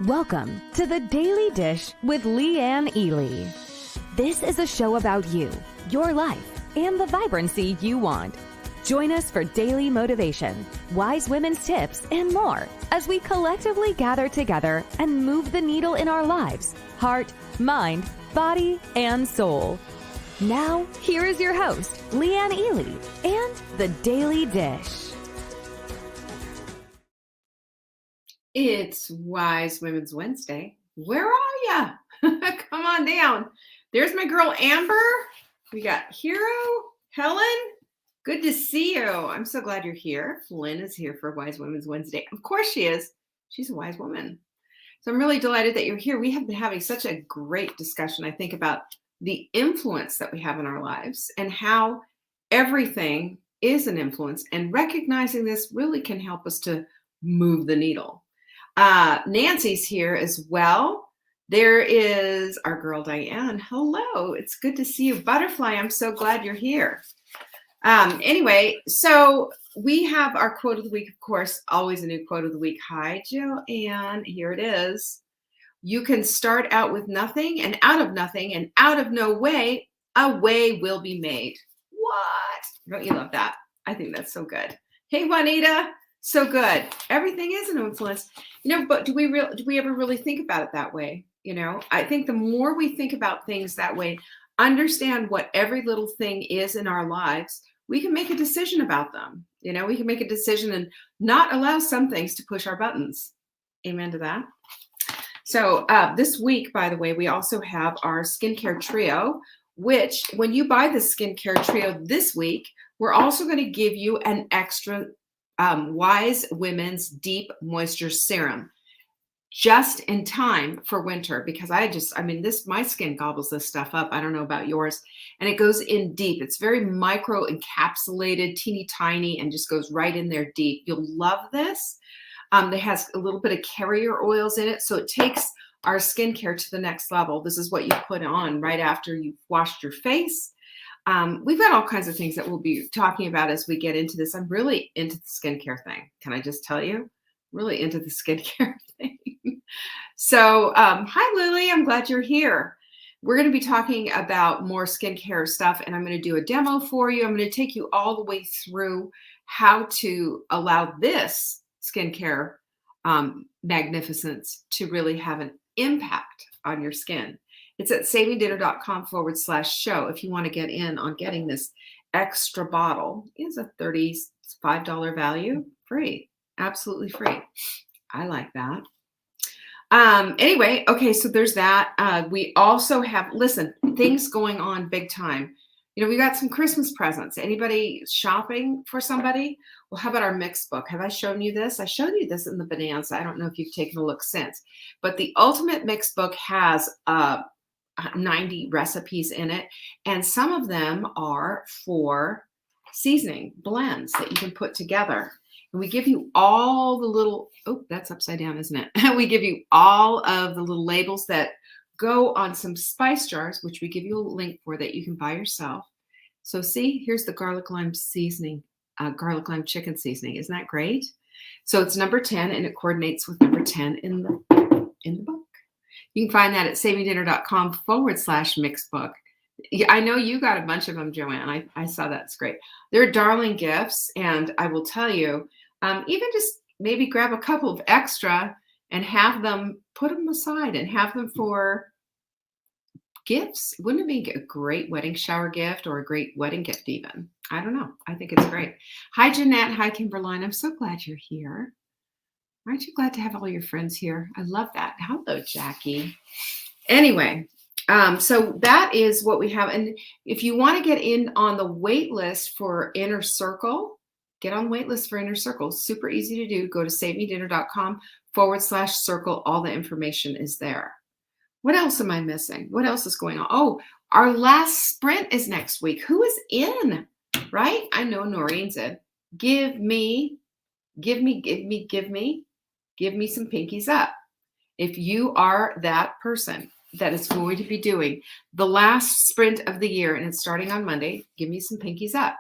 Welcome to the Daily Dish with Leanne Ely. This is a show about you, your life, and the vibrancy you want. Join us for daily motivation, wise women's tips, and more as we collectively gather together and move the needle in our lives, heart, mind, body, and soul. Now, here is your host, Leanne Ely, and the Daily Dish. It's Wise Women's Wednesday. Where are ya? Come on down. There's my girl Amber. We got Hero, Helen. Good to see you. I'm so glad you're here. Lynn is here for Wise Women's Wednesday. Of course she is. She's a wise woman. So I'm really delighted that you're here. We have been having such a great discussion, I think, about the influence that we have in our lives and how everything is an influence. And recognizing this really can help us to move the needle. Nancy's here as well. There is our girl Diane. Hello, it's good to see you. Butterfly, I'm so glad you're here. Anyway, so we have our quote of the week, of course, always a new quote of the week. Hi, Joanne. Here it is. You can start out with nothing, and out of no way, a way will be made. What? Don't you love that? I think that's so good. Hey, Juanita. So good. Everything is an influence, but do we ever really think about it that way? I think the more we think about things that way, understand what every little thing is in our lives, we can make a decision about them. We can make a decision and not allow some things to push our buttons. Amen to that. So this week, by the way, we also have our skincare trio, which when you buy the skincare trio this week, we're also going to give you an extra Wise Women's Deep Moisture Serum just in time for winter, because my skin gobbles this stuff up. I don't know about yours. And it goes in deep. It's very micro encapsulated, teeny tiny, and just goes right in there deep. You'll love this. It has a little bit of carrier oils in it. So it takes our skincare to the next level. This is what you put on right after you've washed your face. We've got all kinds of things that we'll be talking about as we get into this. I'm really into the skincare thing. Can I just tell you? Really into the skincare thing. So, hi, Lily. I'm glad you're here. We're going to be talking about more skincare stuff, and I'm going to do a demo for you. I'm going to take you all the way through how to allow this skincare magnificence to really have an impact on your skin. It's at savingdinner.com/show if you want to get in on getting this extra bottle. It's a $35 value, free, absolutely free. I like that. Anyway, okay, so there's that. We also have, things going on big time. We got some Christmas presents. Anybody shopping for somebody? Well, how about our mix book? Have I shown you this? I showed you this in the Bonanza. I don't know if you've taken a look since, but the Ultimate Mix Book has 90 recipes in it, and some of them are for seasoning blends that you can put together. And we give you all the little, that's upside down, isn't it? We give you all of the little labels that go on some spice jars, which we give you a link for that you can buy yourself. So see, here's the garlic lime seasoning, garlic lime chicken seasoning. Isn't that great? So it's number 10, and it coordinates with number 10 in the book. You can find that at savingdinner.com/mixbook. I know you got a bunch of them, Joanne. I saw that. It's great. They're darling gifts. And I will tell you, even just maybe grab a couple of extra and have them, put them aside and have them for gifts. Wouldn't it be a great wedding shower gift or a great wedding gift even? I don't know. I think it's great. Hi, Jeanette. Hi, Kimberline. I'm so glad you're here. Aren't you glad to have all your friends here? I love that. Hello, Jackie. Anyway, so that is what we have. And if you want to get in on the wait list for Inner Circle, get on the wait list for Inner Circle. Super easy to do. Go to savingdinner.com/circle. All the information is there. What else am I missing? What else is going on? Oh, our last sprint is next week. Who is in? Right? I know Noreen's in. Give me some pinkies up. If you are that person that is going to be doing the last sprint of the year, and it's starting on Monday, give me some pinkies up.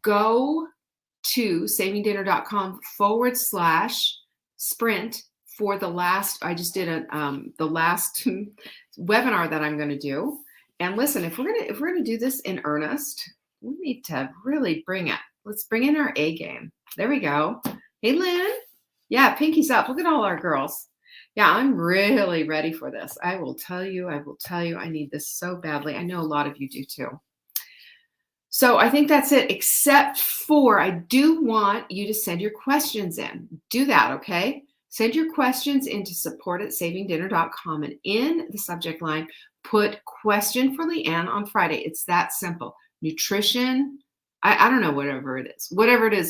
Go to savingdinner.com/sprint for the last, I just did the last webinar that I'm going to do. And listen, if we're going to do this in earnest, we need to really bring it. Let's bring in our A game. There we go. Hey, Lynn. Yeah, pinkies up. Look at all our girls. Yeah, I'm really ready for this. I will tell you, I need this so badly. I know a lot of you do too. So I think that's it, except for I do want you to send your questions in. Do that, okay? Send your questions into support@savingdinner.com, and in the subject line, put question for Leanne on Friday. It's that simple. Nutrition, I don't know, whatever it is,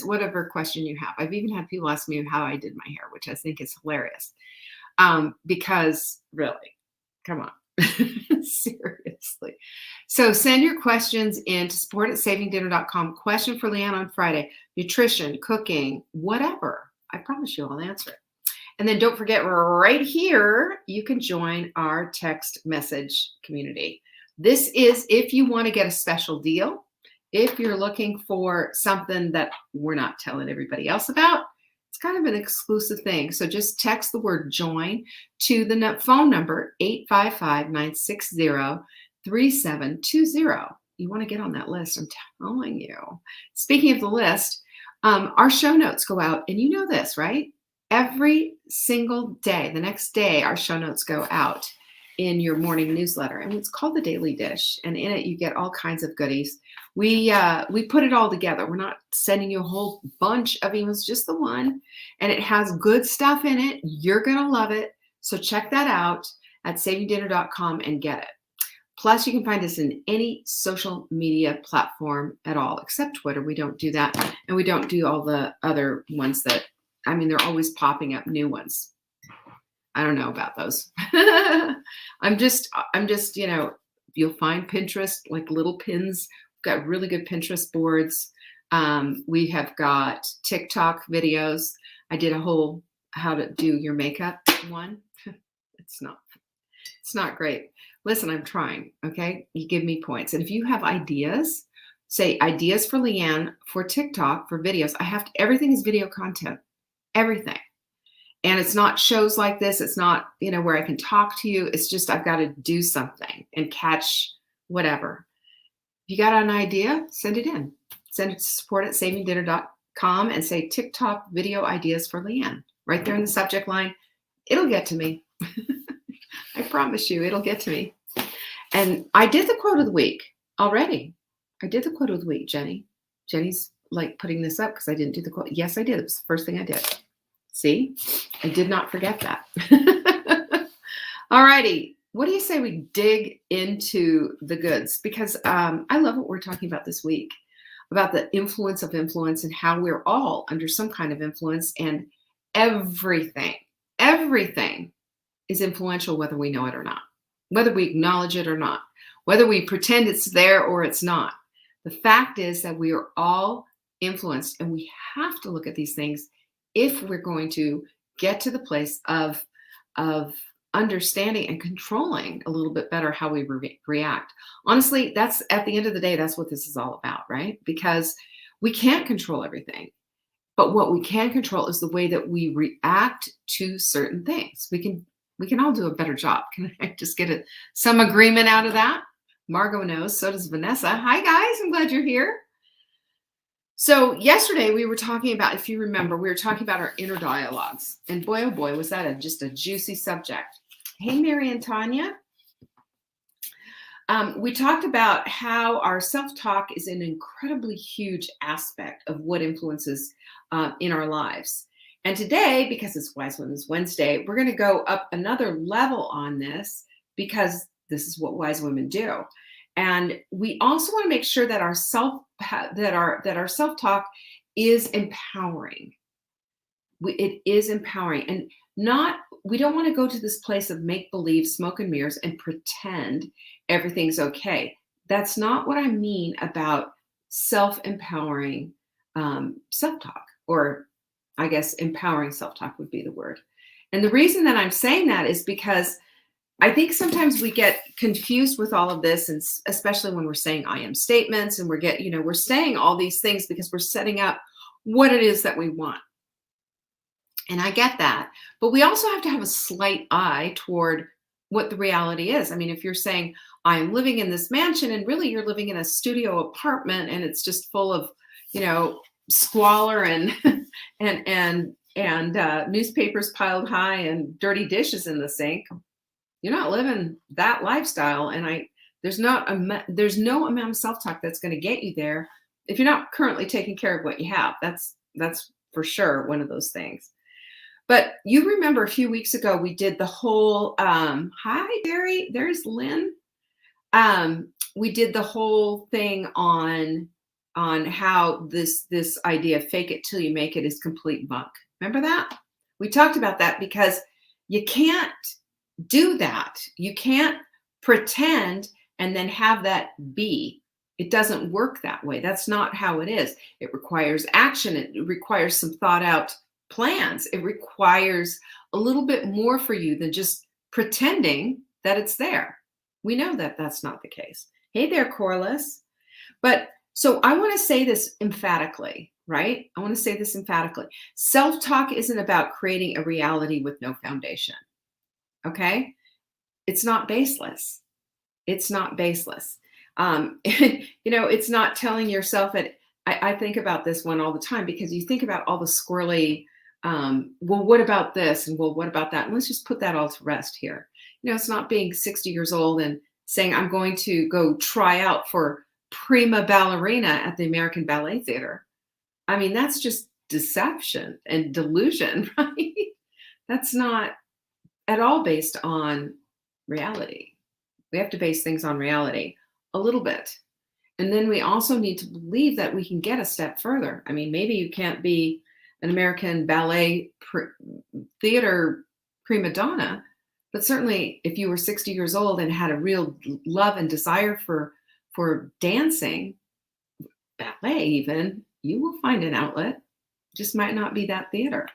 whatever question you have. I've even had people ask me how I did my hair, which I think is hilarious. Because really, come on. Seriously. So send your questions in to support@savingdinner.com. Question for Leanne on Friday. Nutrition, cooking, whatever. I promise you I'll answer it. And then don't forget, right here, you can join our text message community. This is if you want to get a special deal, if you're looking for something that we're not telling everybody else about. It's kind of an exclusive thing. So just text the word join to the phone number 855-960-3720. You want to get on that list, I'm telling you. Speaking of the list, our show notes go out, and you know this, right? Every single day, the next day, our show notes go out in your morning newsletter, and it's called The Daily Dish, and in it you get all kinds of goodies. We put it all together. We're not sending you a whole bunch of emails, just the one, and it has good stuff in it. You're gonna love it. So check that out at savingdinner.com and get it. Plus, you can find us in any social media platform at all, except Twitter. We don't do that, and we don't do all the other ones that, I mean, they're always popping up new ones. I don't know about those. I'm just, you know, you'll find Pinterest, like little pins. We've got really good Pinterest boards. We have got TikTok videos. I did a whole how to do your makeup one. It's not great. Listen, I'm trying, okay? You give me points. And if you have ideas, say ideas for Leanne, for TikTok, for videos, everything is video content, everything. And it's not shows like this. It's not, you know, where I can talk to you. It's just, I've got to do something and catch whatever. If you got an idea, send it in. Send it to support@savingdinner.com and say TikTok video ideas for Leanne. Right there in the subject line. It'll get to me. I promise you, it'll get to me. And I did the quote of the week already. I did the quote of the week, Jenny. Jenny's like putting this up because I didn't do the quote. Yes, I did. It was the first thing I did. See, I did not forget that. All righty. What do you say we dig into the goods? Because I love what we're talking about this week, about the influence of influence and how we're all under some kind of influence, and everything is influential, whether we know it or not, whether we acknowledge it or not, whether we pretend it's there or it's not. The fact is that we are all influenced, and we have to look at these things if we're going to get to the place of understanding and controlling a little bit better how we react. Honestly, that's at the end of the day, that's what this is all about, right? Because we can't control everything, but what we can control is the way that we react to certain things. We can all do a better job. Can I just get some agreement out of that? Margot knows, so does Vanessa. Hi guys, I'm glad you're here. So yesterday we were talking about, if you remember, we were talking about our inner dialogues. And boy, oh boy, was that just a juicy subject. Hey, Mary and Tanya. We talked about how our self-talk is an incredibly huge aspect of what influences in our lives. And today, because it's Wise Women's Wednesday, we're going to go up another level on this, because this is what wise women do. And we also want to make sure that our self-talk is empowering. It is empowering, and we don't want to go to this place of make-believe, smoke and mirrors, and pretend everything's okay. That's not what I mean about self-empowering self-talk, or I guess empowering self-talk would be the word. And the reason that I'm saying that is because I think sometimes we get confused with all of this, and especially when we're saying I am statements, and we're saying all these things because we're setting up what it is that we want. And I get that. But we also have to have a slight eye toward what the reality is. I mean, if you're saying, I'm living in this mansion, and really you're living in a studio apartment and it's just full of, squalor and newspapers piled high and dirty dishes in the sink, you're not living that lifestyle. And there's no amount of self-talk that's going to get you there if you're not currently taking care of what you have. That's for sure one of those things. But you remember a few weeks ago, we did the whole, hi, Barry, there's Lynn. We did the whole thing on how this idea of fake it till you make it is complete bunk. Remember that? We talked about that because you can't do that. You can't pretend and then have that be. It doesn't work that way. That's not how it is. It requires action. It requires some thought out plans. It requires a little bit more for you than just pretending that it's there. We know that that's not the case. Hey there, Corliss. But so I want to say this emphatically, right? I want to say this emphatically. Self-talk isn't about creating a reality with no foundation. Okay? It's not baseless. It's not baseless. It's not telling yourself that. I think about this one all the time because you think about all the squirrely, well, what about this? And well, what about that? And let's just put that all to rest here. It's not being 60 years old and saying, I'm going to go try out for prima ballerina at the American Ballet Theater. I mean, that's just deception and delusion, right? That's not at all based on reality. We have to base things on reality a little bit. And then we also need to believe that we can get a step further. I mean, maybe you can't be an American ballet theater prima donna, but certainly if you were 60 years old and had a real love and desire for dancing, ballet even, you will find an outlet. Just might not be that theater.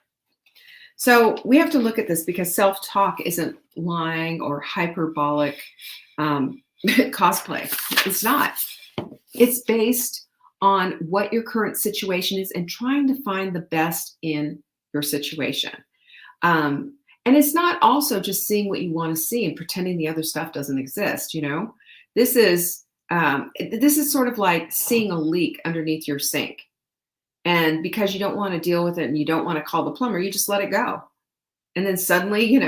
So we have to look at this because self-talk isn't lying or hyperbolic cosplay. It's not. It's based on what your current situation is and trying to find the best in your situation. And it's not also just seeing what you want to see and pretending the other stuff doesn't exist. This is sort of like seeing a leak underneath your sink. And because you don't want to deal with it and you don't want to call the plumber, you just let it go. And then suddenly,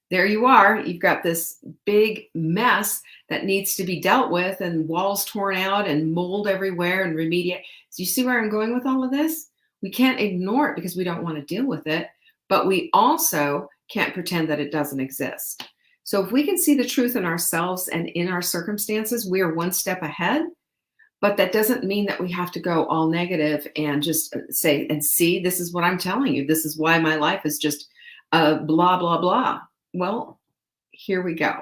there you are. You've got this big mess that needs to be dealt with and walls torn out and mold everywhere and remediate. So you see where I'm going with all of this? We can't ignore it because we don't want to deal with it, but we also can't pretend that it doesn't exist. So if we can see the truth in ourselves and in our circumstances, we are one step ahead. But that doesn't mean that we have to go all negative and just say, and see, this is what I'm telling you. This is why my life is just blah, blah, blah. Well, here we go.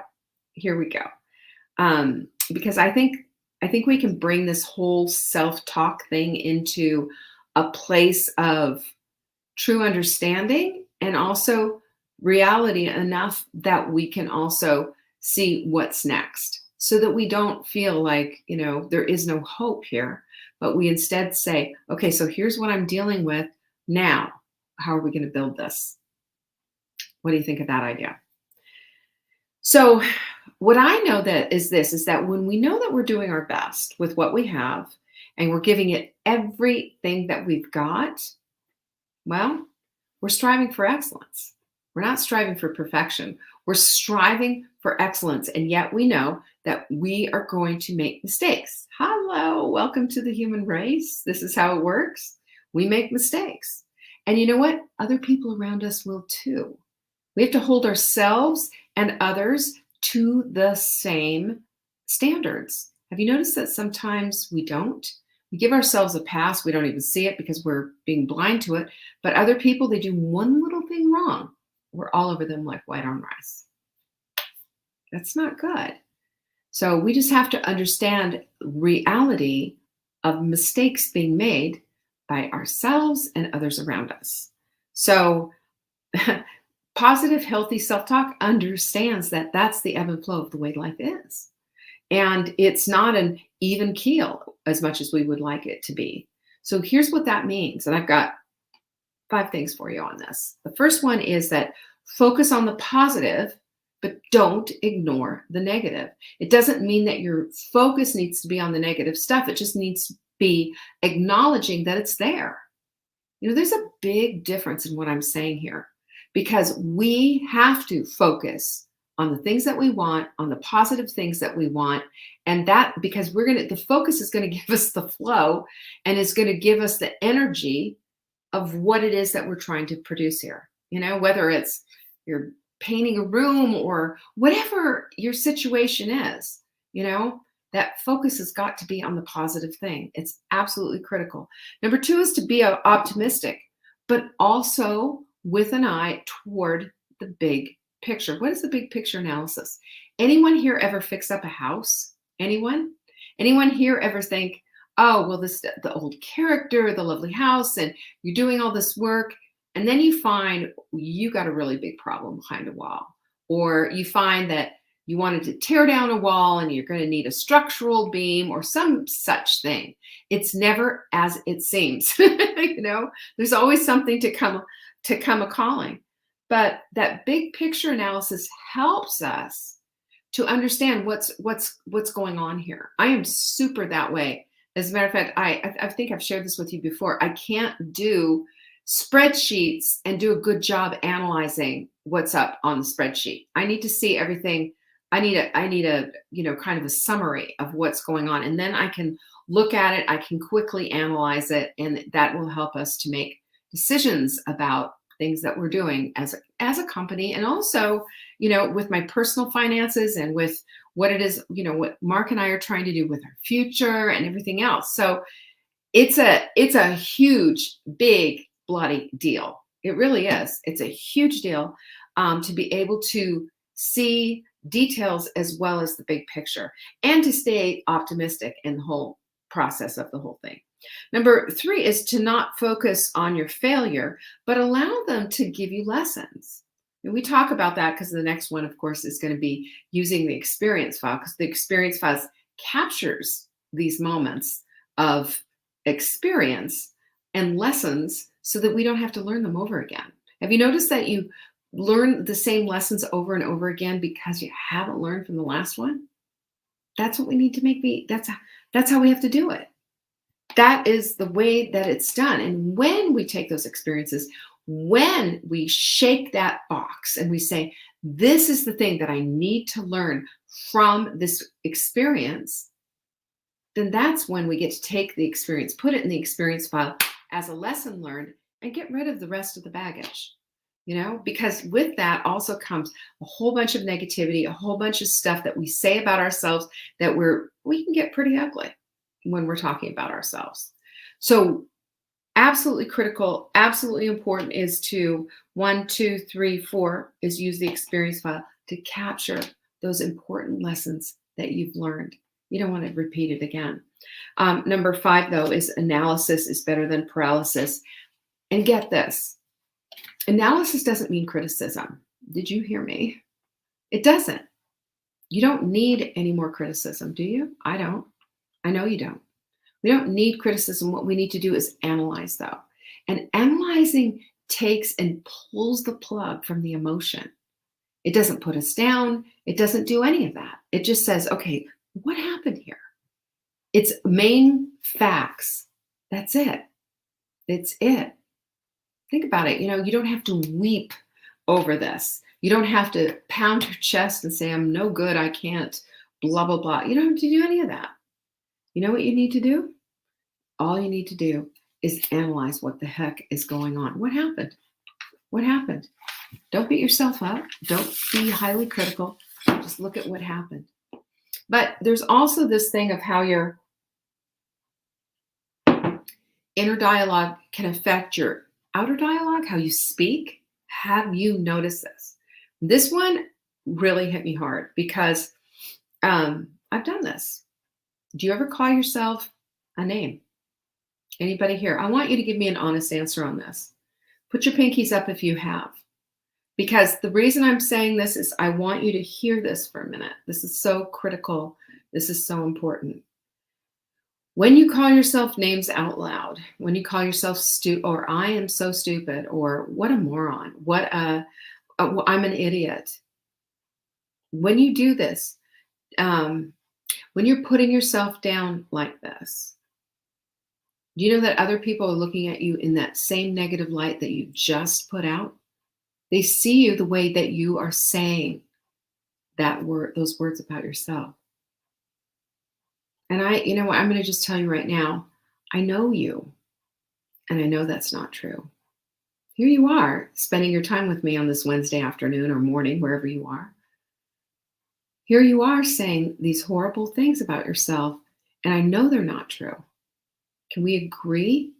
Because I think we can bring this whole self-talk thing into a place of true understanding and also reality enough that we can also see what's next. So that we don't feel like, there is no hope here, but we instead say, okay, so here's what I'm dealing with now. How are we going to build this? What do you think of that idea? So what I know is that when we know that we're doing our best with what we have and we're giving it everything that we've got, well, we're striving for excellence. We're not striving for perfection. We're striving for excellence. And yet we know that we are going to make mistakes. Hello, welcome to the human race. This is how it works. We make mistakes. And you know what? Other people around us will too. We have to hold ourselves and others to the same standards. Have you noticed that sometimes we don't? We give ourselves a pass. We don't even see it because we're being blind to it. But other people, they do one little thing wrong. We're all over them like white on rice. That's not good. So we just have to understand reality of mistakes being made by ourselves and others around us. So positive, healthy self-talk understands that that's the ebb and flow of the way life is. And it's not an even keel as much as we would like it to be. So here's what that means. And I've got things for you on this. The first one is that focus on the positive, but don't ignore the negative. It doesn't mean that your focus needs to be on the negative stuff. It just needs to be acknowledging that it's there. There's a big difference in what I'm saying here, because we have to focus on the things that we want, on the positive things that we want. And that, because the focus is going to give us the flow and is going to give us the energy of what it is that we're trying to produce here. Whether it's you're painting a room or whatever your situation is, that focus has got to be on the positive thing. It's absolutely critical. Number 2 is to be optimistic, but also with an eye toward the big picture. What is the big picture analysis? Anyone here ever fix up a house? Anyone? Anyone here ever think, oh, well, the old character, the lovely house, and you're doing all this work, and then you find you got a really big problem behind a wall, or you find that you wanted to tear down a wall and you're going to need a structural beam or some such thing. It's never as it seems. There's always something to come a calling. But that big picture analysis helps us to understand what's going on here. I am super that way. As a matter of fact, I think I've shared this with you before. I can't do spreadsheets and do a good job analyzing what's up on the spreadsheet. I need to see everything. I need a kind of a summary of what's going on, and then I can look at it. I can quickly analyze it, and that will help us to make decisions about things that we're doing as a company, and also with my personal finances and with what it is what Mark and I are trying to do with our future and everything else. So it's a huge, big, bloody deal. It really is. It's a huge deal to be able to see details as well as the big picture, and to stay optimistic in the whole process of the whole thing. Number 3 is to not focus on your failure, but allow them to give you lessons. And we talk about that because the next one, of course, is going to be using the experience file, because the experience file captures these moments of experience and lessons so that we don't have to learn them over again. Have you noticed that you learn the same lessons over and over again because you haven't learned from the last one? That's what we need to make that's how we have to do it. That is the way that it's done. And when we take those experiences, when we shake that box and we say, this is the thing that I need to learn from this experience, then that's when we get to take the experience, put it in the experience file as a lesson learned, and get rid of the rest of the baggage. Because with that also comes a whole bunch of negativity, a whole bunch of stuff that we say about ourselves that we can get pretty ugly when we're talking about ourselves. So absolutely critical, absolutely important is to 1, 2, 3, 4 is use the experience file to capture those important lessons that you've learned. You don't want to repeat it again. Number 5, though, is analysis is better than paralysis. And get this. Analysis doesn't mean criticism. Did you hear me? It doesn't. You don't need any more criticism, do you? I don't. I know you don't. We don't need criticism. What we need to do is analyze, though. And analyzing takes and pulls the plug from the emotion. It doesn't put us down. It doesn't do any of that. It just says, okay, what happened here? It's main facts. That's it. It's it. Think about it. You don't have to weep over this. You don't have to pound your chest and say, I'm no good. I can't, blah, blah, blah. You don't have to do any of that. You know what you need to do? All you need to do is analyze what the heck is going on. What happened? What happened? Don't beat yourself up. Don't be highly critical. Just look at what happened. But there's also this thing of how your inner dialogue can affect your outer dialogue, how you speak. Have you noticed this? This one really hit me hard because I've done this. Do you ever call yourself a name? Anybody here? I want you to give me an honest answer on this. Put your pinkies up if you have. Because the reason I'm saying this is I want you to hear this for a minute. This is so critical. This is so important. When you call yourself names out loud, when you call yourself or I am so stupid, or what a moron, I'm an idiot. When you do this, when you're putting yourself down like this, do you know that other people are looking at you in that same negative light that you just put out? They see you the way that you are saying those words about yourself. And you know what, I'm going to just tell you right now, I know you, and I know that's not true. Here you are, spending your time with me on this Wednesday afternoon or morning, wherever you are. Here you are saying these horrible things about yourself, and I know they're not true. Can we agree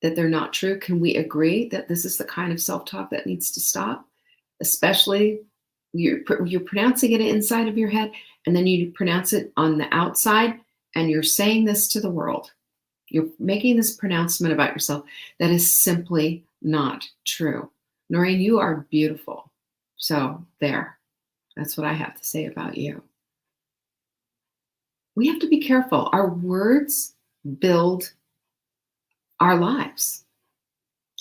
that they're not true? Can we agree that this is the kind of self-talk that needs to stop? Especially you're pronouncing it inside of your head, and then you pronounce it on the outside, and you're saying this to the world. You're making this pronouncement about yourself that is simply not true. Noreen, you are beautiful. So there, that's what I have to say about you. We have to be careful. Our words build our lives.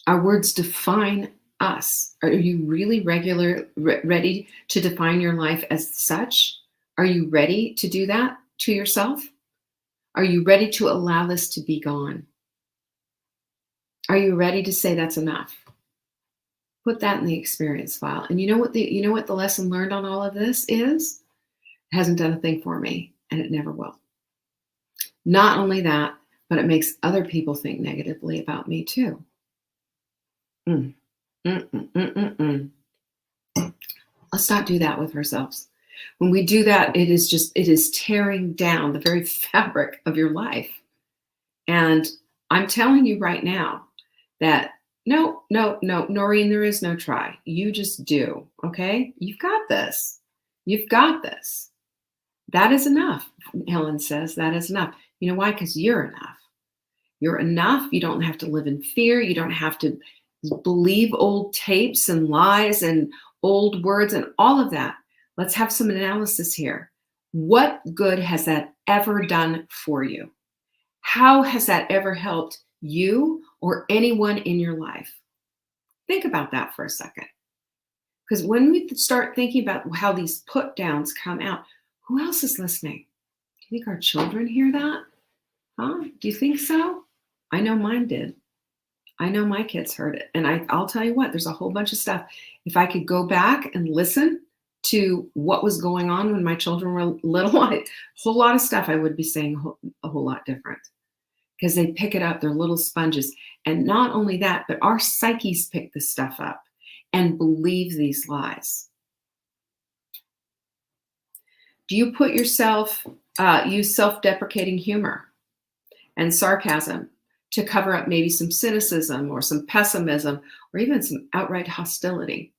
Our words define us. Are you really ready to define your life as such? Are you ready to do that to yourself? Are you ready to allow this to be gone? Are you ready to say that's enough? Put that in the experience file. And you know what the lesson learned on all of this is? It hasn't done a thing for me, and it never will. Not only that, but it makes other people think negatively about me too. Let's not do that with ourselves. When we do that, it is tearing down the very fabric of your life. And I'm telling you right now that no, Noreen, there is no try. You just do, okay? You've got this. You've got this. That is enough, Helen says. That is enough. You know why? Because you're enough. You're enough. You don't have to live in fear. You don't have to believe old tapes and lies and old words and all of that. Let's have some analysis here. What good has that ever done for you? How has that ever helped you or anyone in your life? Think about that for a second. Because when we start thinking about how these put downs come out, who else is listening? Do you think our children hear that? Huh? Do you think so? I know mine did. I know my kids heard it. And I'll tell you what, there's a whole bunch of stuff. If I could go back and listen to what was going on when my children were little, a whole lot of stuff I would be saying a whole lot different. Because they pick it up, they're little sponges. And not only that, but our psyches pick this stuff up and believe these lies. Do you use self-deprecating humor and sarcasm to cover up maybe some cynicism or some pessimism or even some outright hostility?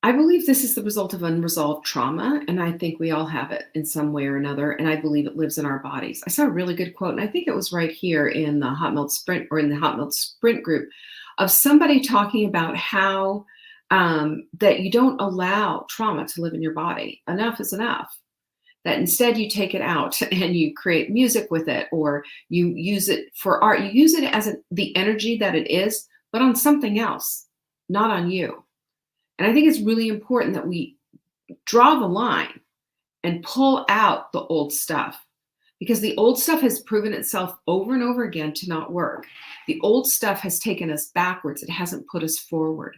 I believe this is the result of unresolved trauma, and I think we all have it in some way or another, and I believe it lives in our bodies. I saw a really good quote, and I think it was right here in the Hot Milk Sprint or in the Hot Milk Sprint group of somebody talking about how that you don't allow trauma to live in your body. Enough is enough. That instead you take it out and you create music with it, or you use it for art. You use it as the energy that it is, but on something else, not on you. And I think it's really important that we draw the line and pull out the old stuff, because the old stuff has proven itself over and over again to not work. The old stuff has taken us backwards. It hasn't put us forward.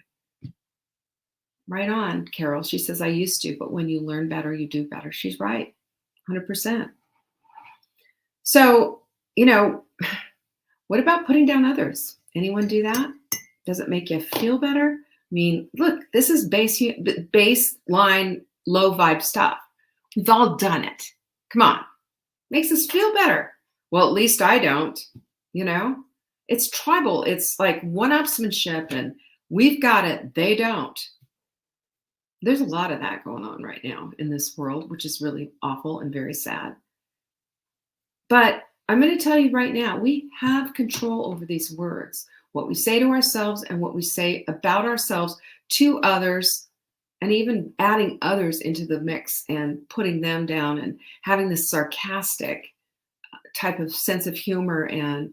Right on, Carol. She says, I used to, but when you learn better, you do better. She's right, 100%. So, what about putting down others? Anyone do that? Does it make you feel better? I mean, look, this is baseline, low vibe stuff. We've all done it. Come on. Makes us feel better. Well, at least I don't, It's tribal. It's like one-upsmanship and we've got it. They don't. There's a lot of that going on right now in this world, which is really awful and very sad. But I'm going to tell you right now, we have control over these words. What we say to ourselves and what we say about ourselves to others and even adding others into the mix and putting them down and having this sarcastic type of sense of humor and,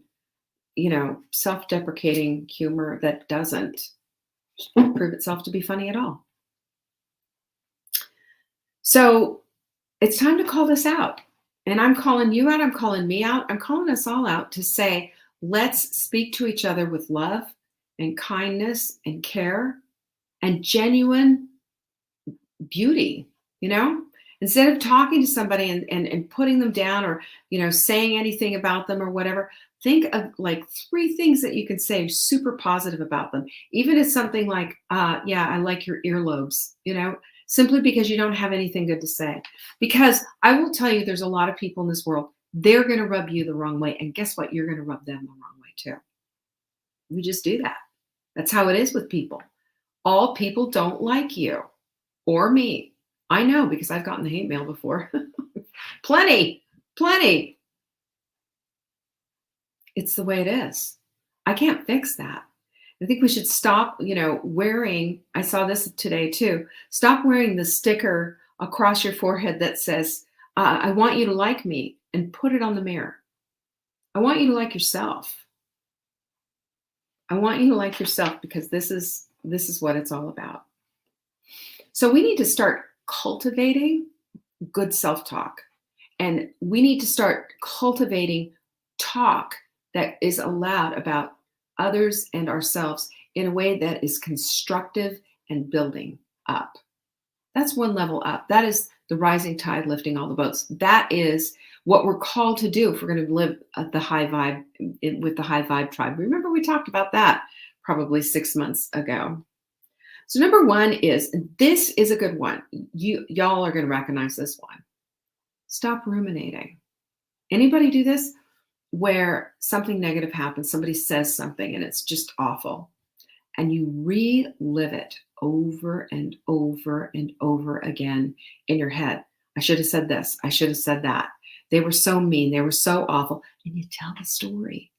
self-deprecating humor that doesn't prove itself to be funny at all. So it's time to call this out. And I'm calling you out. I'm calling me out. I'm calling us all out to say, let's speak to each other with love and kindness and care and genuine beauty, instead of talking to somebody and putting them down or, saying anything about them or whatever. Think of like 3 things that you can say super positive about them. Even if it's something like, yeah, I like your earlobes, simply because you don't have anything good to say. Because I will tell you, there's a lot of people in this world, they're going to rub you the wrong way. And guess what? You're going to rub them the wrong way too. We just do that. That's how it is with people. All people don't like you or me. I know, because I've gotten the hate mail before. Plenty. It's the way it is. I can't fix that. I think we should stop, wearing, I saw this today too, stop wearing the sticker across your forehead that says, I want you to like me, and put it on the mirror. I want you to like yourself. I want you to like yourself, because this is what it's all about. So we need to start cultivating good self-talk, and we need to start cultivating talk that is allowed about others and ourselves in a way that is constructive and building up. That's one level up. That is the rising tide lifting all the boats. That is what we're called to do if we're going to live at the high vibe with the high vibe tribe. Remember, we talked about that probably 6 months ago. So number 1 is, this is a good one. Y'all are going to recognize this one. Stop ruminating. Anybody do this? Where something negative happens, somebody says something and it's just awful, and you relive it over and over and over again in your head. I should have said this. I should have said that. They were so mean. They were so awful. And you tell the story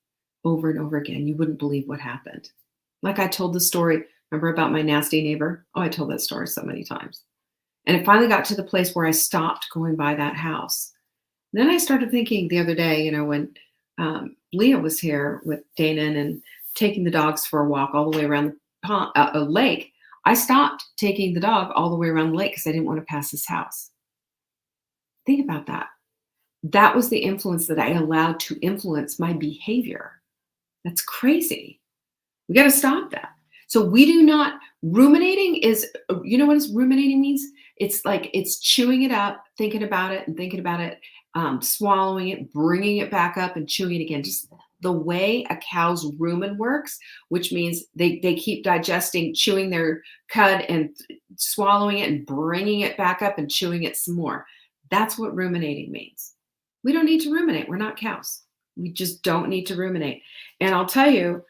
over and over again. You wouldn't believe what happened. Like I told the story, remember about my nasty neighbor? Oh, I told that story so many times. And it finally got to the place where I stopped going by that house. And then I started thinking the other day, when Leah was here with Dana and taking the dogs for a walk all the way around the pond, a lake. I stopped taking the dog all the way around the lake because I didn't want to pass his house. Think about that. That was the influence that I allowed to influence my behavior. That's crazy. We got to stop that. So we do not, ruminating is, what ruminating means? It's like, it's chewing it up, thinking about it and thinking about it, swallowing it, bringing it back up and chewing it again. Just the way a cow's rumen works, which means they keep digesting, chewing their cud and swallowing it and bringing it back up and chewing it some more. That's what ruminating means. We don't need to ruminate. We're not cows. We just don't need to ruminate. And I'll tell you,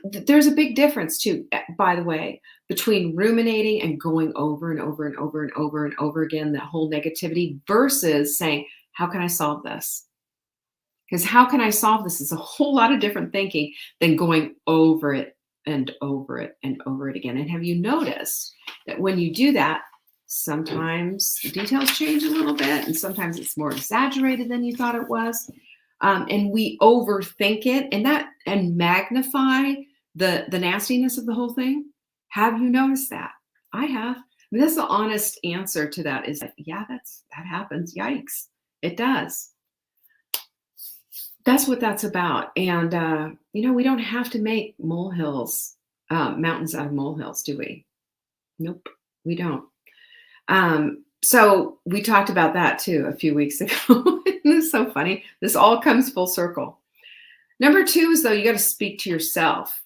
there's a big difference too, by the way, between ruminating and going over and over and over and over and over again, that whole negativity, versus saying, how can I solve this? Because how can I solve this is a whole lot of different thinking than going over it and over it and over it again. And have you noticed that when you do that, sometimes the details change a little bit, and sometimes it's more exaggerated than you thought it was. And we overthink it and magnify the nastiness of the whole thing. Have you noticed that? I have. I mean, that's the honest answer to that, is that, yeah, that happens. Yikes. It does. That's what that's about. And, we don't have to make molehills, mountains out of molehills, do we? Nope, we don't. So we talked about that too a few weeks ago. It's so funny. This all comes full circle. Number 2 is, though, you got to speak to yourself.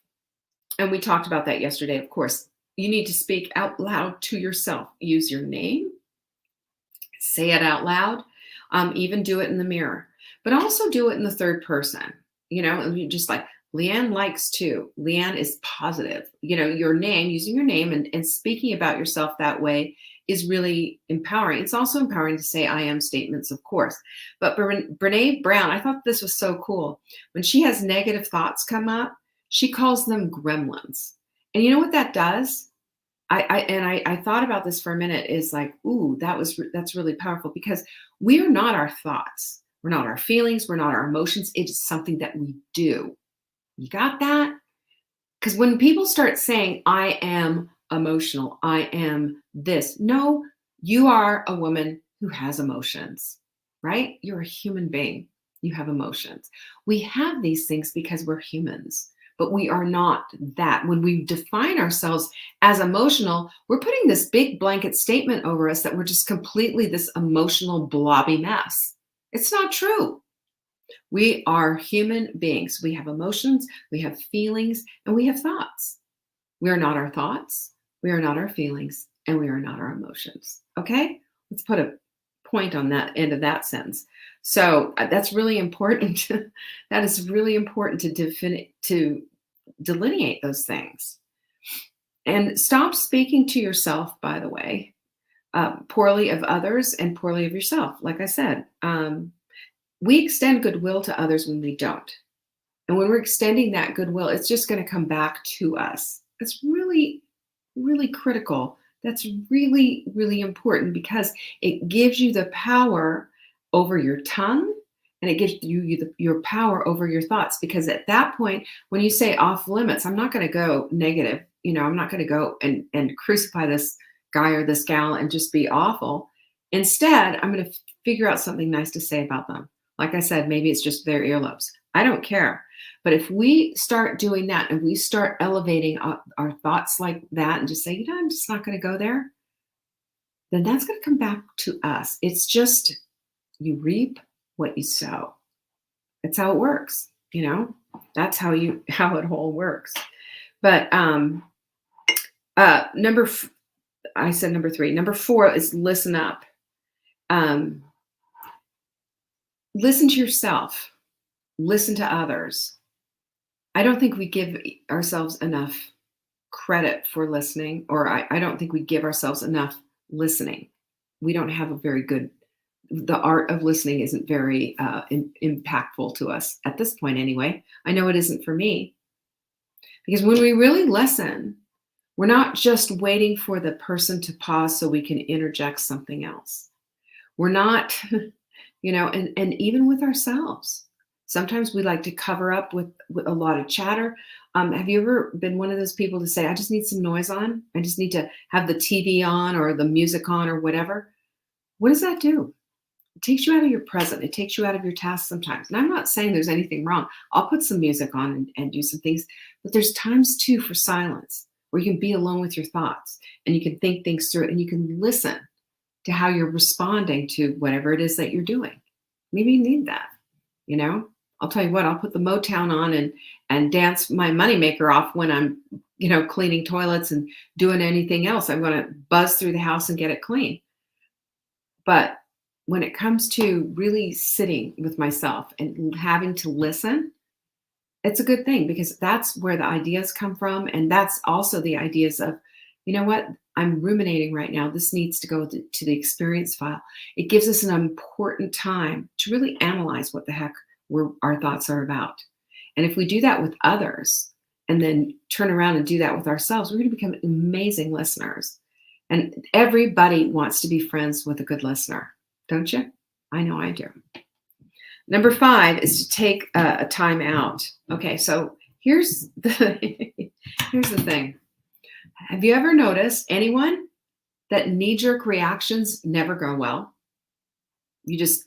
And we talked about that yesterday, of course. You need to speak out loud to yourself. Use your name. Say it out loud. Even do it in the mirror. But also do it in the third person. Just like, Leanne likes to. Leanne is positive. Your name, using your name and speaking about yourself that way is really empowering. It's also empowering to say I am statements, of course. But Brene Brown, I thought this was so cool. When she has negative thoughts come up, she calls them gremlins. And you know what that does? I thought about this for a minute, is like, ooh, that's really powerful, because we are not our thoughts. We're not our feelings. We're not our emotions. It is something that we do. You got that? Because when people start saying, I am emotional, I am this, no, you are a woman who has emotions, right? You're a human being. You have emotions. We have these things because we're humans, but we are not that. When we define ourselves as emotional, we're putting this big blanket statement over us that we're just completely this emotional blobby mess. It's not true. We are human beings. We have emotions, we have feelings, and we have thoughts. We are not our thoughts, we are not our feelings, and we are not our emotions. Okay? Let's put a point on that end of that sentence. So that's really important. That is really important to delineate those things. And stop speaking to yourself, by the way, poorly of others and poorly of yourself. Like I said, we extend goodwill to others when we don't. And when we're extending that goodwill, it's just going to come back to us. It's really, really critical. That's really, really important, because it gives you the power over your tongue, and it gives your power over your thoughts. Because at that point, when you say off limits, I'm not going to go negative. I'm not going to go and crucify this guy or this gal and just be awful. Instead, I'm going to figure out something nice to say about them. Like I said, maybe it's just their earlobes. I don't care. But if we start doing that and we start elevating our thoughts like that and just say, I'm just not going to go there, then that's going to come back to us. It's just, you reap what you sow. That's how it works. That's how it all works. But I said number 3. Number 4 is listen up. Listen to yourself. Listen to others. I don't think we give ourselves enough credit for listening, or I don't think we give ourselves enough listening. We don't have the art of listening isn't very impactful to us at this point anyway. I know it isn't for me. Because when we really listen, we're not just waiting for the person to pause so we can interject something else. We're not, and even with ourselves. Sometimes we like to cover up with a lot of chatter. Have you ever been one of those people to say, I just need some noise on? I just need to have the TV on or the music on or whatever. What does that do? It takes you out of your present. It takes you out of your task sometimes. And I'm not saying there's anything wrong. I'll put some music on and do some things. But there's times too for silence where you can be alone with your thoughts and you can think things through and you can listen to how you're responding to whatever it is that you're doing. Maybe you need that, I'll tell you what, I'll put the Motown on and dance my moneymaker off when I'm, cleaning toilets and doing anything else. I'm going to buzz through the house and get it clean. But when it comes to really sitting with myself and having to listen, it's a good thing, because that's where the ideas come from. And that's also the ideas of, what, I'm ruminating right now. This needs to go to the experience file. It gives us an important time to really analyze what the heck our thoughts are about. And if we do that with others and then turn around and do that with ourselves, we're going to become amazing listeners. And everybody wants to be friends with a good listener, don't you? I know I do. Number 5 is to take a time out. Okay, so here's the thing. Have you ever noticed anyone that knee-jerk reactions never go well? You just,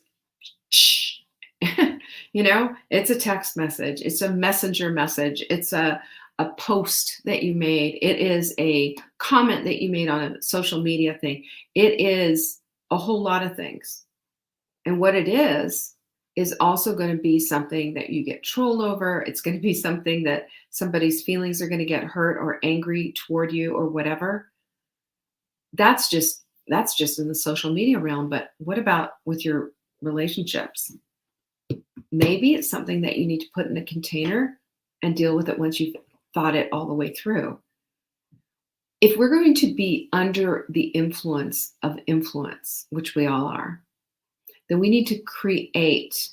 it's a text message. It's a messenger message. It's a post that you made. It is a comment that you made on a social media thing. It is a whole lot of things. And what it is also going to be something that you get trolled over. It's going to be something that somebody's feelings are going to get hurt or angry toward you or whatever. That's just in the social media realm. But what about with your relationships? Maybe it's something that you need to put in a container and deal with it once you've thought it all the way through. If we're going to be under the influence of influence, which we all are, then we need to create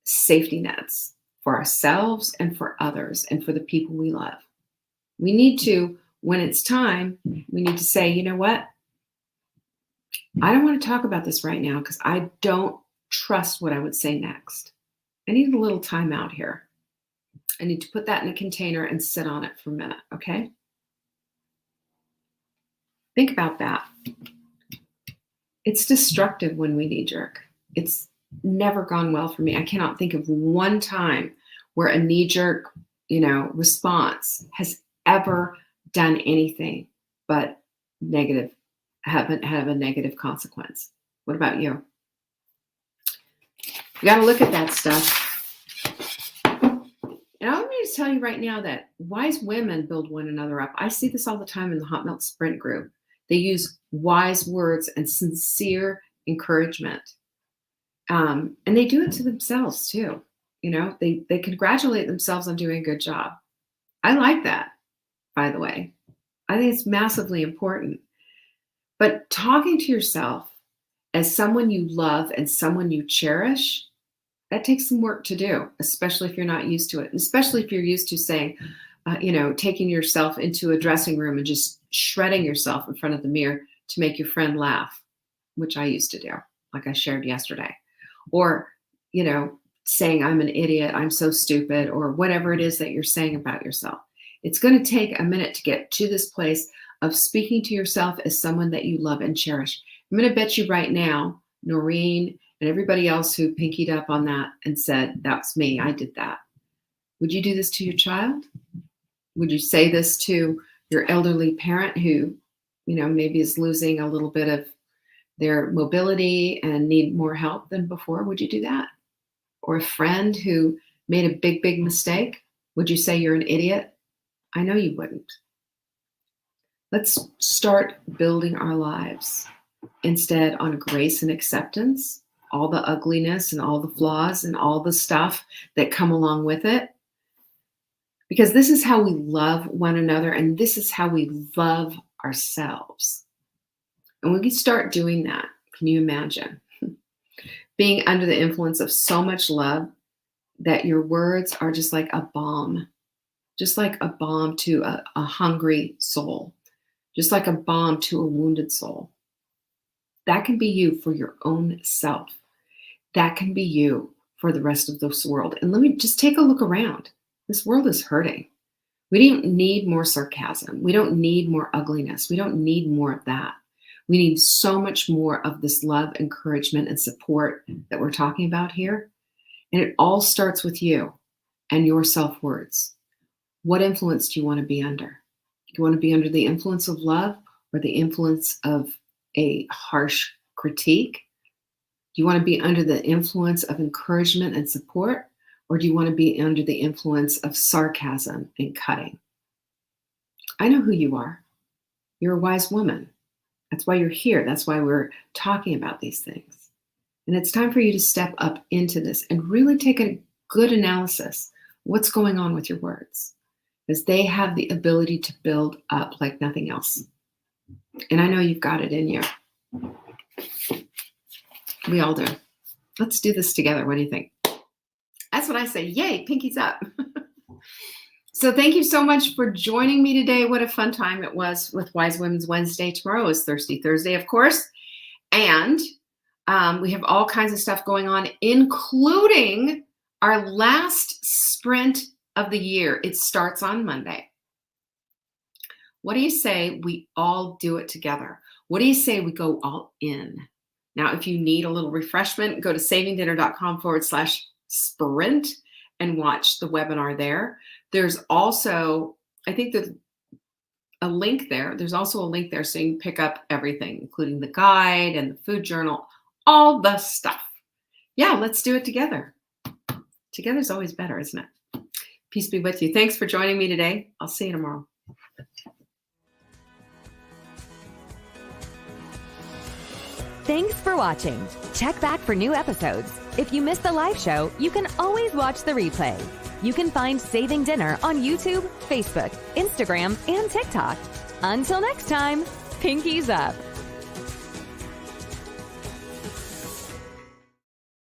safety nets for ourselves and for others and for the people we love. We need to when it's time, we need to say, you know what? I don't want to talk about this right now because I don't trust what I would say next. I need a little time out here. I need to put that in a container and sit on it for a minute, okay? Think about that. It's destructive when we knee-jerk. It's never gone well for me. I cannot think of one time where a knee-jerk, response has ever done anything but negative, haven't had a negative consequence. What about you? You got to look at that stuff. And I'm going to tell you right now that wise women build one another up. I see this all the time in the Hot Melt Sprint group. They use wise words and sincere encouragement. And they do it to themselves too. They congratulate themselves on doing a good job. I like that, by the way. I think it's massively important. But talking to yourself as someone you love and someone you cherish, that takes some work to do, especially if you're not used to it. And especially if you're used to saying, taking yourself into a dressing room and just shredding yourself in front of the mirror to make your friend laugh, which I used to do, like I shared yesterday. Or, saying I'm an idiot, I'm so stupid, or whatever it is that you're saying about yourself. It's going to take a minute to get to this place of speaking to yourself as someone that you love and cherish. I'm going to bet you right now, Noreen and everybody else who pinkied up on that and said, that's me, I did that. Would you do this to your child? Would you say this to your elderly parent who, maybe is losing a little bit of their mobility and need more help than before? Would you do that? Or a friend who made a big, big mistake? Would you say you're an idiot? I know you wouldn't. Let's start building our lives instead on grace and acceptance, all the ugliness and all the flaws and all the stuff that come along with it. Because this is how we love one another and this is how we love ourselves. And when we start doing that, can you imagine being under the influence of so much love that your words are just like a balm to a hungry soul, just like a balm to a wounded soul. That can be you for your own self. That can be you for the rest of this world. And let me just take a look around. This world is hurting. We don't need more sarcasm. We don't need more ugliness. We don't need more of that. We need so much more of this love, encouragement, and support that we're talking about here. And it all starts with you and your self-words. What influence do you want to be under? Do you want to be under the influence of love or the influence of a harsh critique? Do you want to be under the influence of encouragement and support? Or do you want to be under the influence of sarcasm and cutting? I know who you are. You're a wise woman. That's why you're here. That's why we're talking about these things. And it's time for you to step up into this and really take a good analysis. What's going on with your words? Because they have the ability to build up like nothing else. And I know you've got it in you. We all do. Let's do this together. What do you think? That's what I say. Yay, pinkies up. So thank you so much for joining me today. What a fun time it was with Wise Women's Wednesday. Tomorrow is Thirsty Thursday, of course. And we have all kinds of stuff going on, including our last sprint of the year. It starts on Monday. What do you say we all do it together? What do you say we go all in? Now, if you need a little refreshment, go to savingdinner.com/sprint and watch the webinar there. There's also, I think there's a link there. There's also a link there so you can pick up everything, including the guide and the food journal, all the stuff. Yeah, let's do it together. Together is always better, isn't it? Peace be with you. Thanks for joining me today. I'll see you tomorrow. Thanks for watching. Check back for new episodes. If you missed the live show, you can always watch the replay. You can find Saving Dinner on YouTube, Facebook, Instagram, and TikTok. Until next time, pinkies up.